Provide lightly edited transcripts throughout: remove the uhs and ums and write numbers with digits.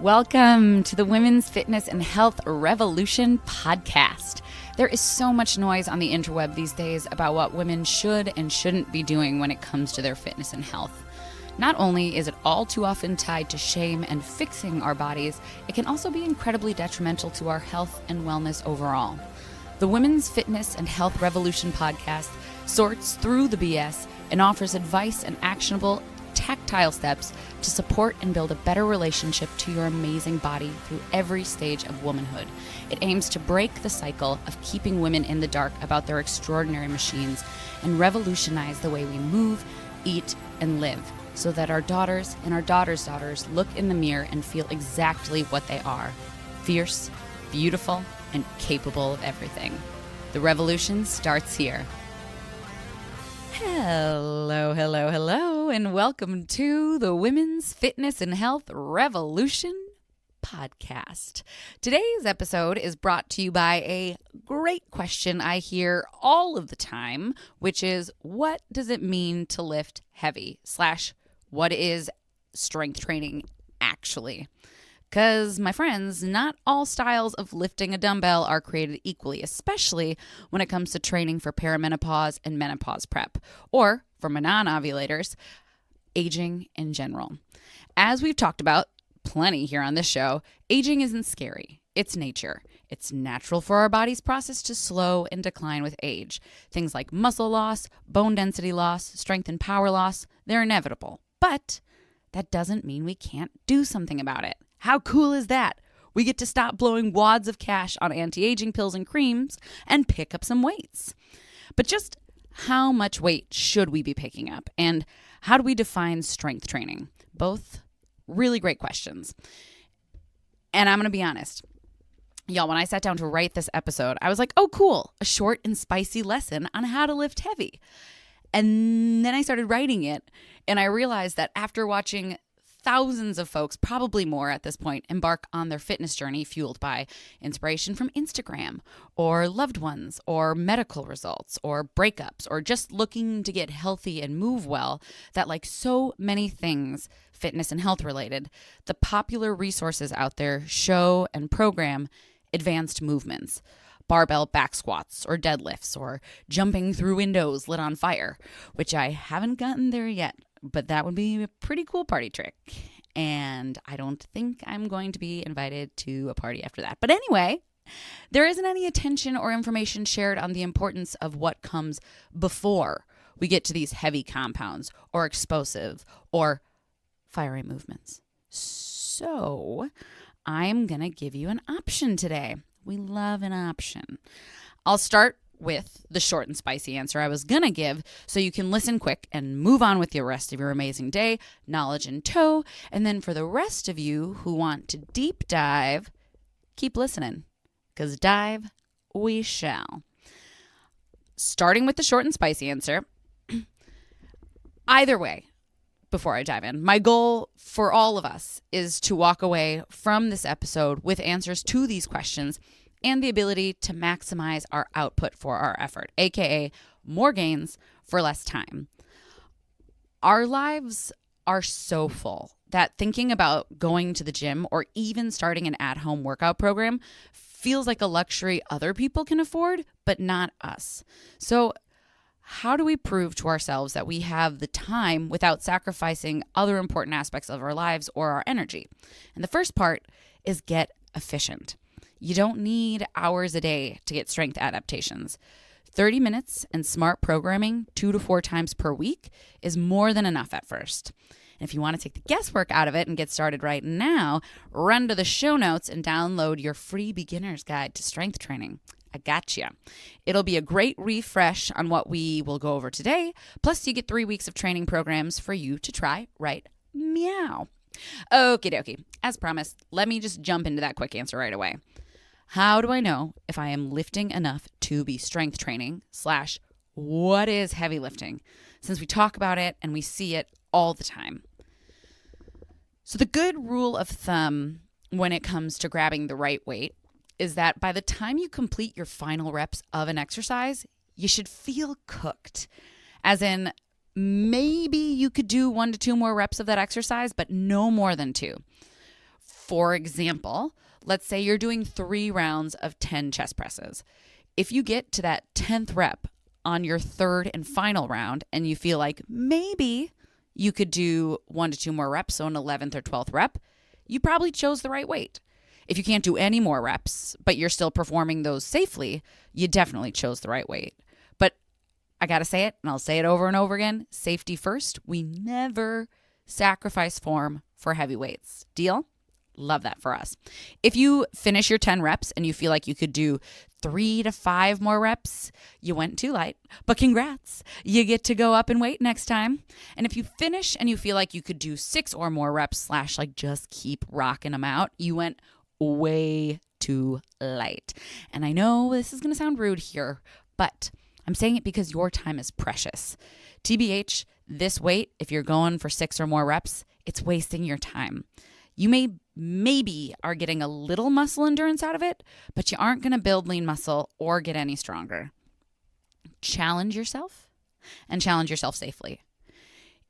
Welcome to the Women's Fitness and Health Revolution podcast. There is so much noise on the interweb these days about what women should and shouldn't be doing when it comes to their fitness and health. Not only is it all too often tied to shame and fixing our bodies, it can also be incredibly detrimental to our health and wellness overall. The Women's Fitness and Health Revolution podcast sorts through the BS and offers advice and actionable tactile steps to support and build a better relationship to your amazing body through every stage of womanhood. It aims to break the cycle of keeping women in the dark about their extraordinary machines and revolutionize the way we move, eat, and live so that our daughters and our daughters' daughters look in the mirror and feel exactly what they are: fierce, beautiful, and capable of everything. The revolution starts here. Hello, and welcome to the Women's Fitness and Health Revolution podcast. Today's episode is brought to you by a great question I hear all of the time, which is, what does it mean to lift heavy? / what is strength training actually? Because, my friends, not all styles of lifting a dumbbell are created equally, especially when it comes to training for perimenopause and menopause prep, or for non-ovulators, aging in general. As we've talked about plenty here on this show, aging isn't scary. It's nature. It's natural for our body's process to slow and decline with age. Things like muscle loss, bone density loss, strength and power loss, they're inevitable. But that doesn't mean we can't do something about it. How cool is that? We get to stop blowing wads of cash on anti-aging pills and creams and pick up some weights. But just how much weight should we be picking up? And how do we define strength training? Both really great questions. And I'm going to be honest. Y'all, when I sat down to write this episode, I was like, oh, cool, a short and spicy lesson on how to lift heavy. And then I started writing it, and I realized that after watching thousands of folks, probably more at this point, embark on their fitness journey fueled by inspiration from Instagram or loved ones or medical results or breakups or just looking to get healthy and move well, that like so many things fitness and health related, the popular resources out there show and program advanced movements. Barbell back squats or deadlifts or jumping through windows lit on fire, which I haven't gotten there yet, but that would be a pretty cool party trick. And I don't think I'm going to be invited to a party after that. But anyway, there isn't any attention or information shared on the importance of what comes before we get to these heavy compounds or explosive or fiery movements. So I'm going to give you an option today. We love an option. I'll start with the short and spicy answer I was going to give so you can listen quick and move on with the rest of your amazing day, knowledge in tow. And then for the rest of you who want to deep dive, keep listening, because dive we shall. Starting with the short and spicy answer, either way, before I dive in, my goal for all of us is to walk away from this episode with answers to these questions and the ability to maximize our output for our effort, aka more gains for less time. Our lives are so full that thinking about going to the gym or even starting an at-home workout program feels like a luxury other people can afford, but not us. So how do we prove to ourselves that we have the time without sacrificing other important aspects of our lives or our energy? And the first part is get efficient. You don't need hours a day to get strength adaptations. 30 minutes and smart programming 2 to 4 times per week is more than enough at first. And if you want to take the guesswork out of it and get started right now, run to the show notes and download your free beginner's guide to strength training. I gotcha. It'll be a great refresh on what we will go over today. Plus, you get 3 weeks of training programs for you to try right meow. Okie dokie. As promised, let me just jump into that quick answer right away. How do I know if I am lifting enough to be strength training / what is heavy lifting? Since we talk about it and we see it all the time. So the good rule of thumb when it comes to grabbing the right weight is that by the time you complete your final reps of an exercise, you should feel cooked. As in, maybe you could do 1 to 2 more reps of that exercise, but no more than 2. For example, let's say you're doing 3 rounds of 10 chest presses. If you get to that 10th rep on your 3rd and final round and you feel like maybe you could do 1 to 2 more reps, so an 11th or 12th rep, you probably chose the right weight. If you can't do any more reps, but you're still performing those safely, you definitely chose the right weight. But I got to say it, and I'll say it over and over again, safety first. We never sacrifice form for heavy weights. Deal? Love that for us. If you finish your 10 reps and you feel like you could do 3 to 5 more reps, you went too light, but congrats. You get to go up in weight next time. And if you finish and you feel like you could do 6 or more reps / like just keep rocking them out, you went way too light. And I know this is going to sound rude here, but I'm saying it because your time is precious. TBH, this weight, if you're going for 6 or more reps, it's wasting your time. You maybe are getting a little muscle endurance out of it, but you aren't going to build lean muscle or get any stronger. Challenge yourself and challenge yourself safely.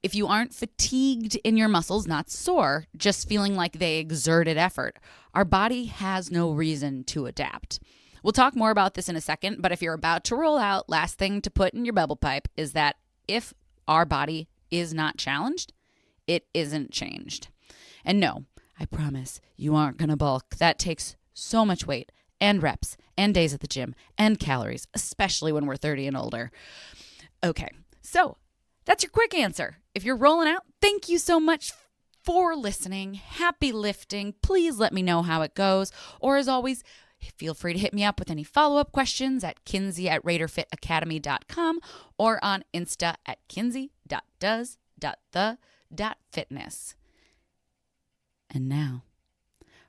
If you aren't fatigued in your muscles, not sore, just feeling like they exerted effort, our body has no reason to adapt. We'll talk more about this in a second, but if you're about to roll out, last thing to put in your bubble pipe is that if our body is not challenged, it isn't changed. And no, I promise you aren't going to bulk. That takes so much weight and reps and days at the gym and calories, especially when we're 30 and older. Okay, so that's your quick answer. If you're rolling out, thank you so much for listening. Happy lifting. Please let me know how it goes. Or as always, feel free to hit me up with any follow-up questions at kinsey@raiderfitacademy.com or on Insta at kinsey.does.the.fitness. And now,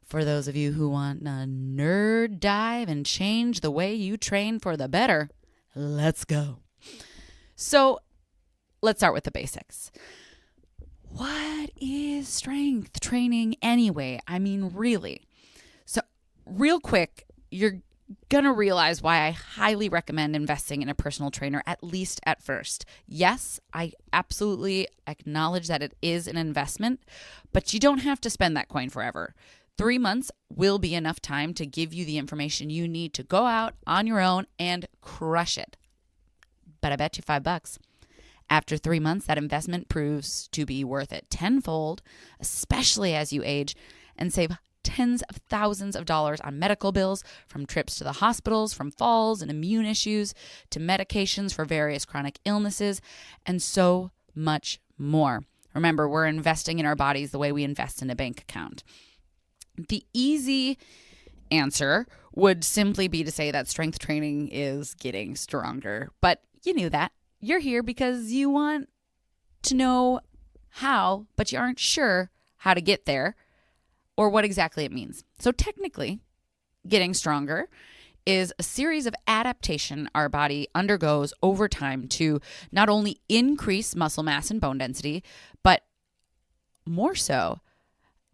for those of you who want a nerd dive and change the way you train for the better, let's go. So let's start with the basics. What is strength training anyway? I mean, really. So real quick, you're going to realize why I highly recommend investing in a personal trainer, at least at first. Yes, I absolutely acknowledge that it is an investment, but you don't have to spend that coin forever. 3 months will be enough time to give you the information you need to go out on your own and crush it. But I bet you $5. After 3 months, that investment proves to be worth it tenfold, especially as you age, and save tens of thousands of dollars on medical bills, from trips to the hospitals, from falls and immune issues, to medications for various chronic illnesses, and so much more. Remember, we're investing in our bodies the way we invest in a bank account. The easy answer would simply be to say that strength training is getting stronger. But you knew that. You're here because you want to know how, but you aren't sure how to get there or what exactly it means. So technically, getting stronger is a series of adaptation our body undergoes over time to not only increase muscle mass and bone density, but more so,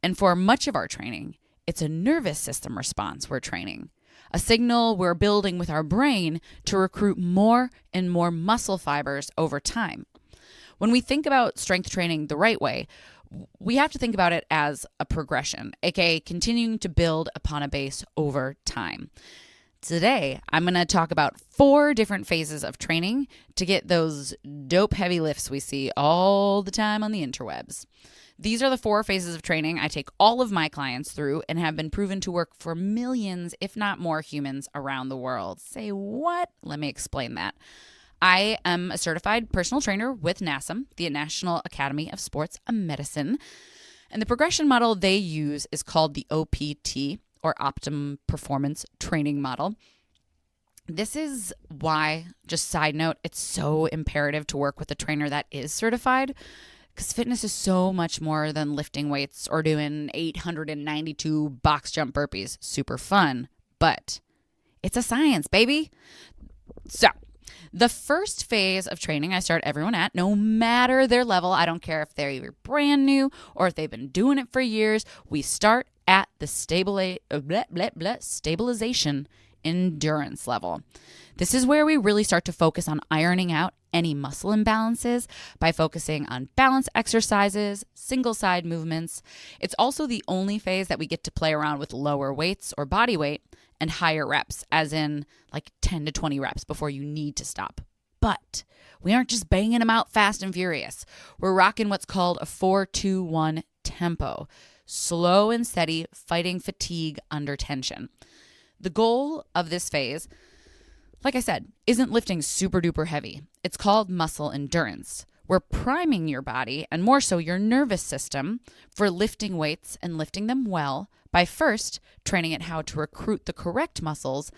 and for much of our training, it's a nervous system response we're training, a signal we're building with our brain to recruit more and more muscle fibers over time. When we think about strength training the right way, we have to think about it as a progression, aka continuing to build upon a base over time. Today, I'm going to talk about 4 different phases of training to get those dope heavy lifts we see all the time on the interwebs. These are the 4 phases of training I take all of my clients through and have been proven to work for millions, if not more, humans around the world. Say what? Let me explain that. I am a certified personal trainer with NASM, the National Academy of Sports Medicine. And the progression model they use is called the OPT, or Optimum Performance Training Model. This is why, just side note, it's so imperative to work with a trainer that is certified, because fitness is so much more than lifting weights or doing 892 box jump burpees. Super fun, but it's a science, baby. So the first phase of training I start everyone at, no matter their level, I don't care if they're either brand new or if they've been doing it for years, we start at the stabilization endurance level. This is where we really start to focus on ironing out any muscle imbalances by focusing on balance exercises, single side movements. It's also the only phase that we get to play around with lower weights or body weight and higher reps, as in like 10 to 20 reps before you need to stop. But we aren't just banging them out fast and furious. We're rocking what's called a 4-2-1 tempo, slow and steady, fighting fatigue under tension. The goal of this phase, like I said, isn't lifting super duper heavy. It's called muscle endurance. We're priming your body, and more so your nervous system, for lifting weights and lifting them well by first training it how to recruit the correct muscles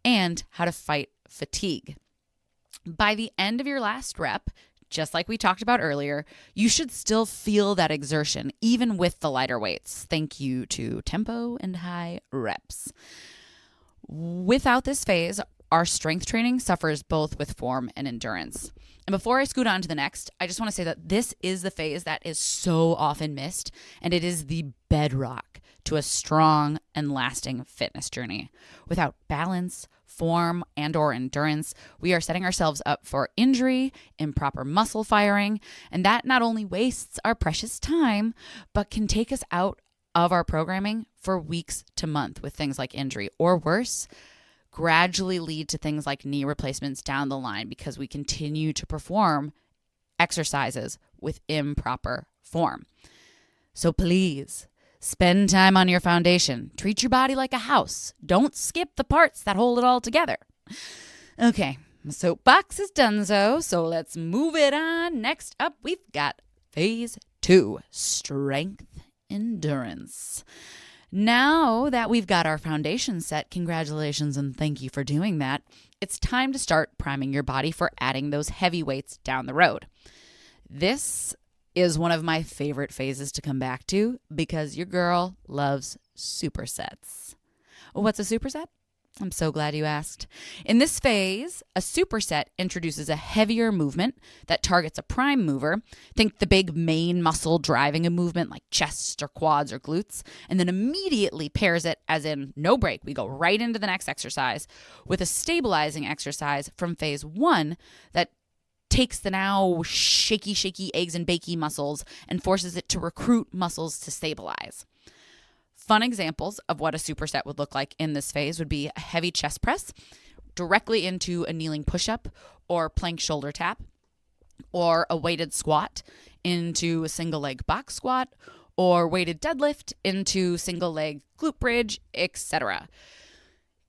and how to fight fatigue. By the end of your last rep, just like we talked about earlier, you should still feel that exertion, even with the lighter weights. Thank you to tempo and high reps. Without this phase, our strength training suffers both with form and endurance. And before I scoot on to the next, I just want to say that this is the phase that is so often missed, and it is the bedrock to a strong and lasting fitness journey. Without balance, form, and or endurance, we are setting ourselves up for injury, improper muscle firing, and that not only wastes our precious time, but can take us out of our programming for weeks to months with things like injury, or worse, gradually lead to things like knee replacements down the line because we continue to perform exercises with improper form. So please, spend time on your foundation. Treat your body like a house. Don't skip the parts that hold it all together. Okay, my soapbox is done so let's move it on. Next up, we've got phase 2, strength endurance. Now that we've got our foundation set, congratulations and thank you for doing that, it's time to start priming your body for adding those heavy weights down the road. This is one of my favorite phases to come back to because your girl loves supersets. What's a superset? I'm so glad you asked. In this phase, a superset introduces a heavier movement that targets a prime mover. Think the big main muscle driving a movement like chest or quads or glutes, and then immediately pairs it, as in no break. We go right into the next exercise with a stabilizing exercise from phase 1 that takes the now shaky eggs and bakey muscles and forces it to recruit muscles to stabilize. Fun examples of what a superset would look like in this phase would be a heavy chest press directly into a kneeling push-up or plank shoulder tap, or a weighted squat into a single leg box squat, or weighted deadlift into single leg glute bridge, etc.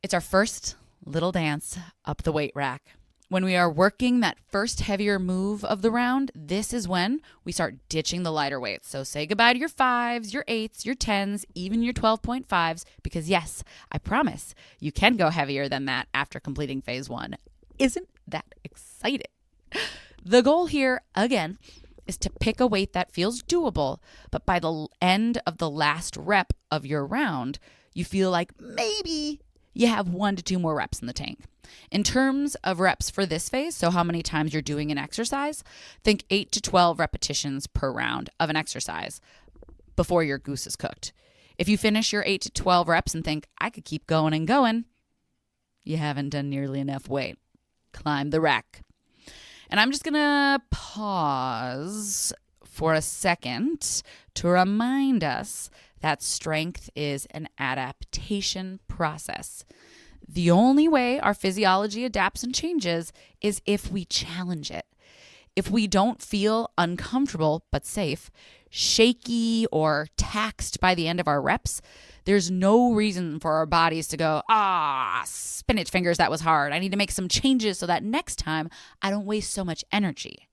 It's our first little dance up the weight rack. When we are working that first heavier move of the round, this is when we start ditching the lighter weights. So say goodbye to your 5s, your 8s, your 10s, even your 12.5s, because yes, I promise you can go heavier than that after completing phase 1. Isn't that exciting? The goal here, again, is to pick a weight that feels doable, but by the end of the last rep of your round, you feel like maybe you have 1 to 2 more reps in the tank. In terms of reps for this phase, so how many times you're doing an exercise, think 8 to 12 repetitions per round of an exercise before your goose is cooked. If you finish your 8 to 12 reps and think, I could keep going and going, you haven't done nearly enough weight. Climb the rack. And I'm just going to pause for a second to remind us that strength is an adaptation process. The only way our physiology adapts and changes is if we challenge it. If we don't feel uncomfortable but safe, shaky, or taxed by the end of our reps, there's no reason for our bodies to go, spinach fingers, that was hard. I need to make some changes so that next time I don't waste so much energy.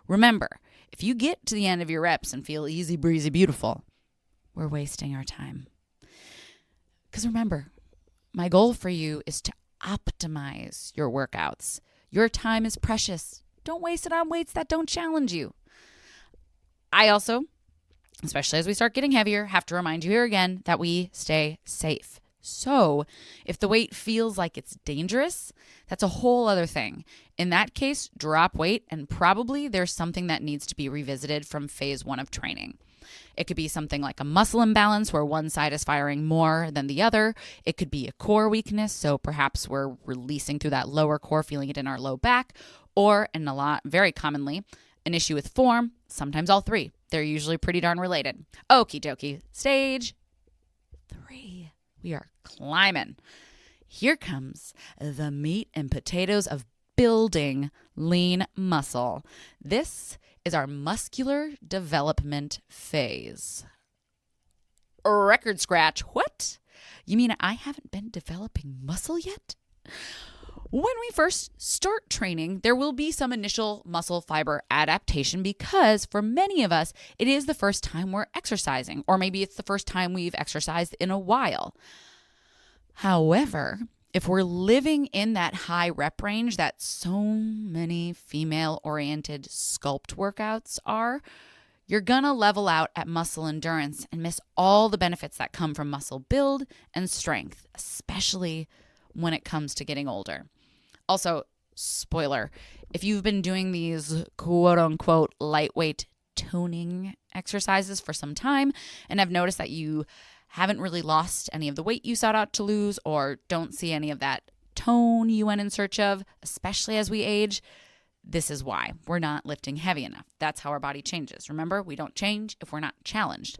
Remember, if you get to the end of your reps and feel easy breezy beautiful, we're wasting our time. Because remember, my goal for you is to optimize your workouts. Your time is precious. Don't waste it on weights that don't challenge you. I also, especially as we start getting heavier, have to remind you here again that we stay safe. So if the weight feels like it's dangerous, that's a whole other thing. In that case, drop weight, and probably there's something that needs to be revisited from phase 1 of training. It could be something like a muscle imbalance where one side is firing more than the other. It could be a core weakness, so perhaps we're releasing through that lower core, feeling it in our low back, or, and very commonly, an issue with form, sometimes all three. They're usually pretty darn related. Okie dokie. Stage 3. We are climbing. Here comes the meat and potatoes of building lean muscle. This is our muscular development phase. Record scratch. What? You mean I haven't been developing muscle yet? When we first start training, there will be some initial muscle fiber adaptation because for many of us, it is the first time we're exercising, or maybe it's the first time we've exercised in a while. However, if we're living in that high rep range that so many female-oriented sculpt workouts are, you're going to level out at muscle endurance and miss all the benefits that come from muscle build and strength, especially when it comes to getting older. Also, spoiler, if you've been doing these quote-unquote lightweight toning exercises for some time and have noticed that you haven't really lost any of the weight you sought out to lose or don't see any of that tone you went in search of, especially as we age, this is why. We're not lifting heavy enough. That's how our body changes. Remember, we don't change if we're not challenged.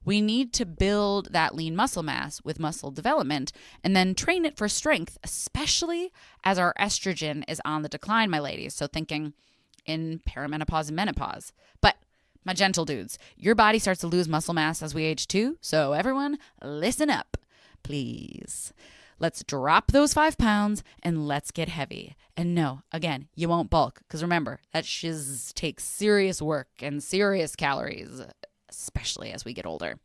We need to build that lean muscle mass with muscle development and then train it for strength, especially as our estrogen is on the decline, my ladies. So thinking in perimenopause and menopause. But my gentle dudes, your body starts to lose muscle mass as we age too. So everyone, listen up, please. Let's drop those 5 pounds and let's get heavy. And no, again, you won't bulk because remember, that shiz takes serious work and serious calories, especially as we get older.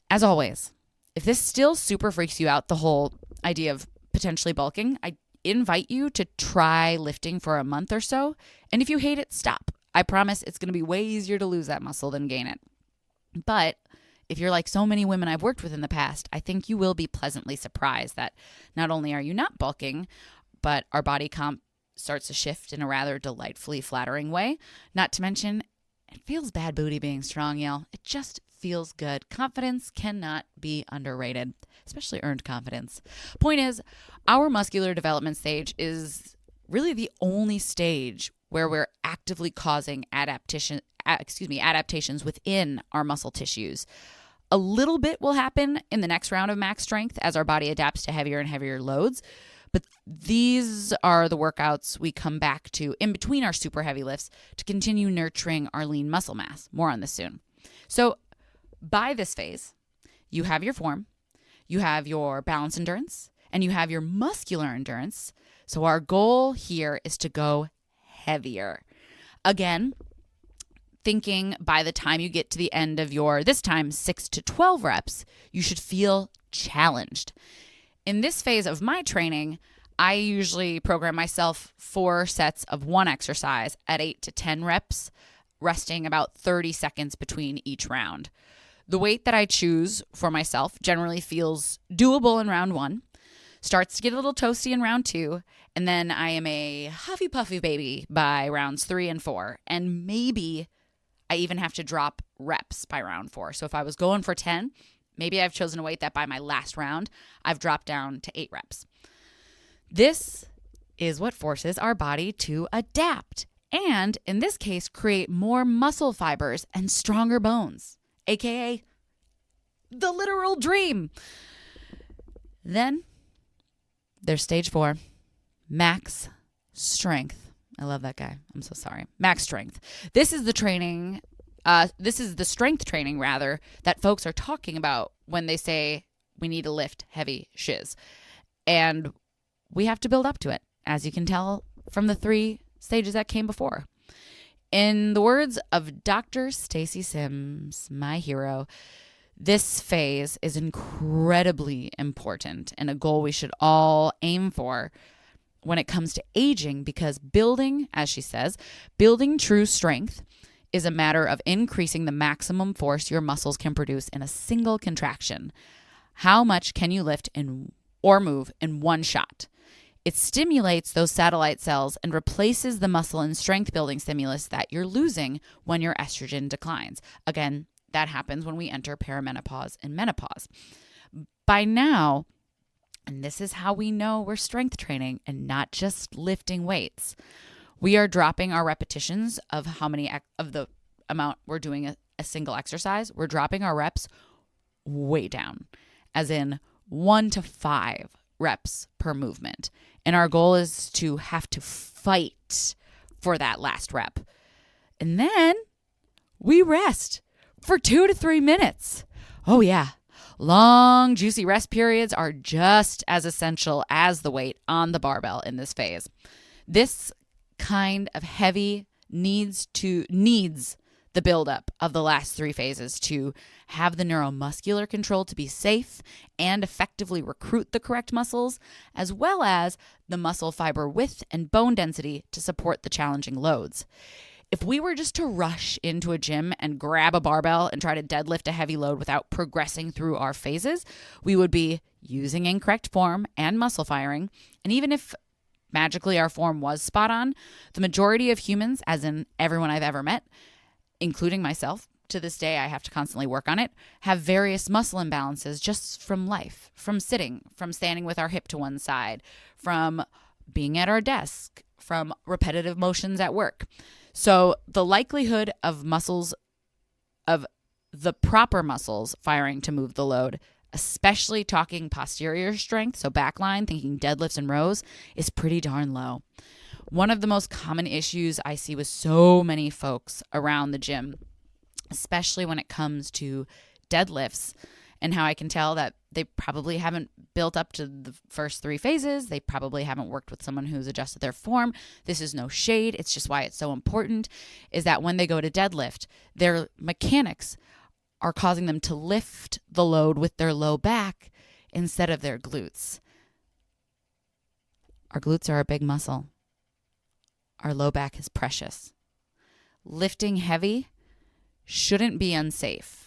As always, if this still super freaks you out, the whole idea of potentially bulking, I invite you to try lifting for a month or so. And if you hate it, stop. I promise it's going to be way easier to lose that muscle than gain it. But if you're like so many women I've worked with in the past, I think you will be pleasantly surprised that not only are you not bulking, but our body comp starts to shift in a rather delightfully flattering way. Not to mention, it feels bad booty being strong, y'all. It just feels good. Confidence cannot be underrated, especially earned confidence. Point is, our muscular development stage is really the only stage where we're actively causing adaptations within our muscle tissues. A little bit will happen in the next round of max strength as our body adapts to heavier and heavier loads. But these are the workouts we come back to in between our super heavy lifts to continue nurturing our lean muscle mass. More on this soon. So by this phase, you have your form, you have your balance endurance, and you have your muscular endurance. So our goal here is to go heavier. Again, thinking by the time you get to the end of your, this time 6 to 12 reps, you should feel challenged. In this phase of my training, I usually program myself 4 sets of one exercise at 8 to 10 reps, resting about 30 seconds between each round. The weight that I choose for myself generally feels doable in round 1, starts to get a little toasty in round 2, and then I am a huffy puffy baby by rounds 3 and 4, and maybe I even have to drop reps by round 4. So if I was going for 10, maybe I've chosen a weight that by my last round, I've dropped down to 8 reps. This is what forces our body to adapt and, in this case, create more muscle fibers and stronger bones, aka the literal dream. Then there's stage 4, max strength. I love that guy. I'm so sorry. Max strength. This is the training. This is the strength training, rather, that folks are talking about when they say we need to lift heavy shiz. And we have to build up to it, as you can tell from the 3 stages that came before. In the words of Dr. Stacy Sims, my hero, this phase is incredibly important and a goal we should all aim for when it comes to aging, because building, as she says, building true strength is a matter of increasing the maximum force your muscles can produce in a single contraction. How much can you lift or move in one shot? It stimulates those satellite cells and replaces the muscle and strength building stimulus that you're losing when your estrogen declines. Again, that happens when we enter perimenopause and menopause. By now, and this is how we know we're strength training and not just lifting weights, we are dropping our repetitions of how many of the amount we're doing a single exercise. We're dropping our reps way down, as in 1 to 5 reps per movement. And our goal is to have to fight for that last rep. And then we rest for 2 to 3 minutes. Oh yeah. Long, juicy rest periods are just as essential as the weight on the barbell in this phase. This kind of heavy needs the buildup of the last 3 phases to have the neuromuscular control to be safe and effectively recruit the correct muscles, as well as the muscle fiber width and bone density to support the challenging loads. If we were just to rush into a gym and grab a barbell and try to deadlift a heavy load without progressing through our phases, we would be using incorrect form and muscle firing. And even if magically our form was spot on, the majority of humans, as in everyone I've ever met, including myself, to this day I have to constantly work on it, have various muscle imbalances just from life, from sitting, from standing with our hip to one side, from being at our desk, from repetitive motions at work. So the likelihood of the proper muscles firing to move the load, especially talking posterior strength, so backline, thinking deadlifts and rows, is pretty darn low. One of the most common issues I see with so many folks around the gym, especially when it comes to deadlifts, and how I can tell that they probably haven't built up to the first 3 phases. They probably haven't worked with someone who's adjusted their form. This is no shade. It's just why it's so important, is that when they go to deadlift, their mechanics are causing them to lift the load with their low back instead of their glutes. Our glutes are a big muscle. Our low back is precious. Lifting heavy shouldn't be unsafe.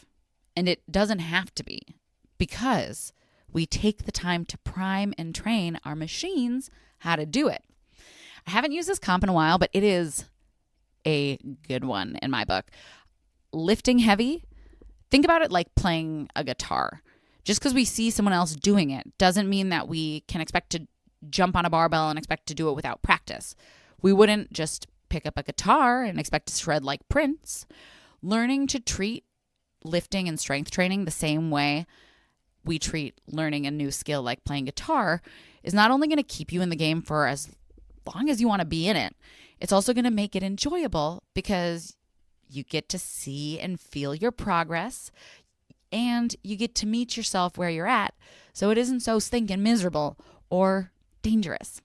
And it doesn't have to be, because we take the time to prime and train our machines how to do it. I haven't used this comp in a while, but it is a good one in my book. Lifting heavy, think about it like playing a guitar. Just because we see someone else doing it doesn't mean that we can expect to jump on a barbell and expect to do it without practice. We wouldn't just pick up a guitar and expect to shred like Prince. Learning to treat lifting and strength training the same way we treat learning a new skill like playing guitar is not only going to keep you in the game for as long as you want to be in it, it's also going to make it enjoyable because you get to see and feel your progress and you get to meet yourself where you're at, so it isn't so stinking miserable or dangerous.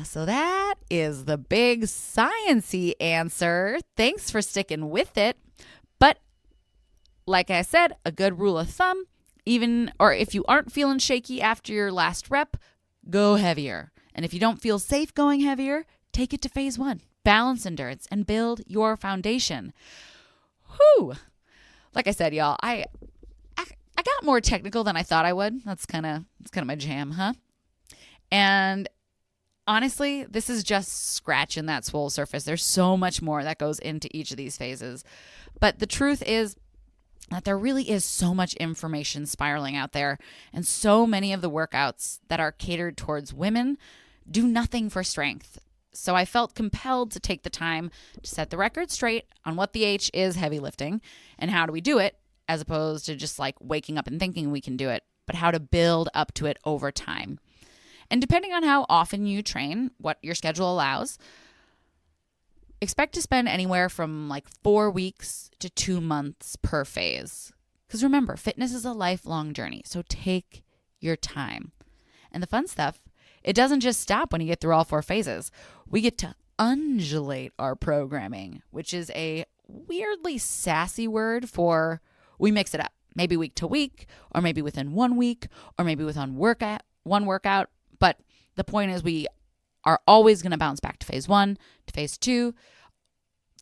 So that is the big science-y answer. Thanks for sticking with it. But like I said, a good rule of thumb, if you aren't feeling shaky after your last rep, go heavier. And if you don't feel safe going heavier, take it to phase 1. Balance endurance and build your foundation. Whew. Like I said, y'all, I got more technical than I thought I would. That's kind of my jam, huh? And honestly, this is just scratching that swole surface. There's so much more that goes into each of these phases. But the truth is that there really is so much information spiraling out there, and so many of the workouts that are catered towards women do nothing for strength. So I felt compelled to take the time to set the record straight on what the H is heavy lifting and how do we do it, as opposed to just like waking up and thinking we can do it, but how to build up to it over time. And depending on how often you train, what your schedule allows, expect to spend anywhere from like 4 weeks to 2 months per phase. Because remember, fitness is a lifelong journey, so take your time. And the fun stuff, it doesn't just stop when you get through all 4 phases. We get to undulate our programming, which is a weirdly sassy word for we mix it up. Maybe week to week, or maybe within 1 week, or maybe within one workout. But the point is we are always going to bounce back to phase 1, to phase 2,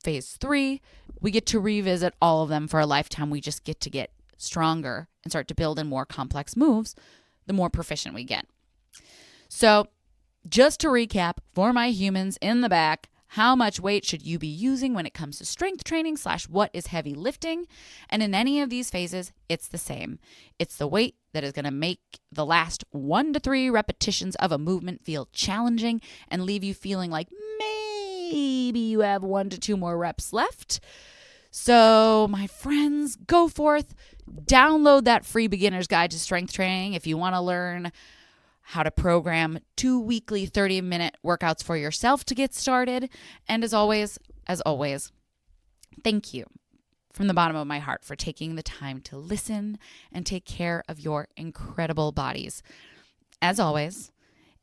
phase 3. We get to revisit all of them for a lifetime. We just get to get stronger and start to build in more complex moves the more proficient we get. So just to recap for my humans in the back, how much weight should you be using when it comes to strength training / what is heavy lifting? And in any of these phases, it's the same. It's the weight that is going to make the last 1 to 3 repetitions of a movement feel challenging and leave you feeling like maybe you have 1 to 2 more reps left. So my friends, go forth, download that free beginner's guide to strength training if you want to learn how to program 2 weekly 30-minute workouts for yourself to get started. And as always, thank you from the bottom of my heart for taking the time to listen and take care of your incredible bodies. As always,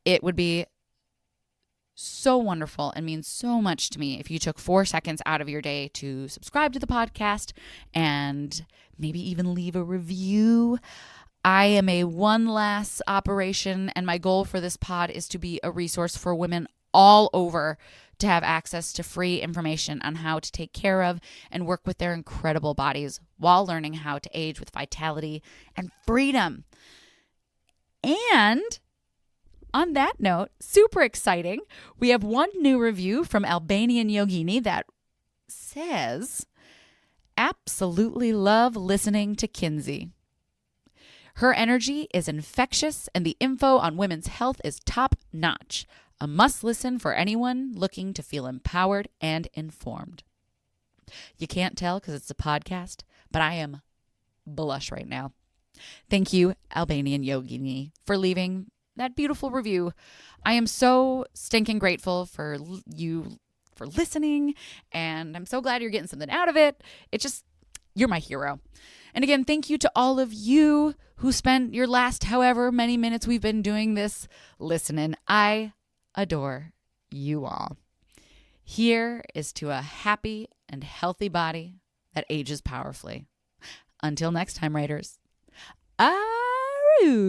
it would be so wonderful and means so much to me if you took 4 seconds out of your day to subscribe to the podcast and maybe even leave a review. I am a one last operation, and my goal for this pod is to be a resource for women all over to have access to free information on how to take care of and work with their incredible bodies while learning how to age with vitality and freedom. And on that note, super exciting, we have one new review from Albanian Yogini that says, absolutely love listening to Kinsey. Her energy is infectious and the info on women's health is top notch. A must listen for anyone looking to feel empowered and informed. You can't tell because it's a podcast, but I am blush right now. Thank you, Albanian Yogini, for leaving that beautiful review. I am so stinking grateful for you for listening, and I'm so glad you're getting something out of it. You're my hero. And again, thank you to all of you who spent your last however many minutes we've been doing this listening. I adore you all. Here is to a happy and healthy body that ages powerfully. Until next time, Raiders. Aroo!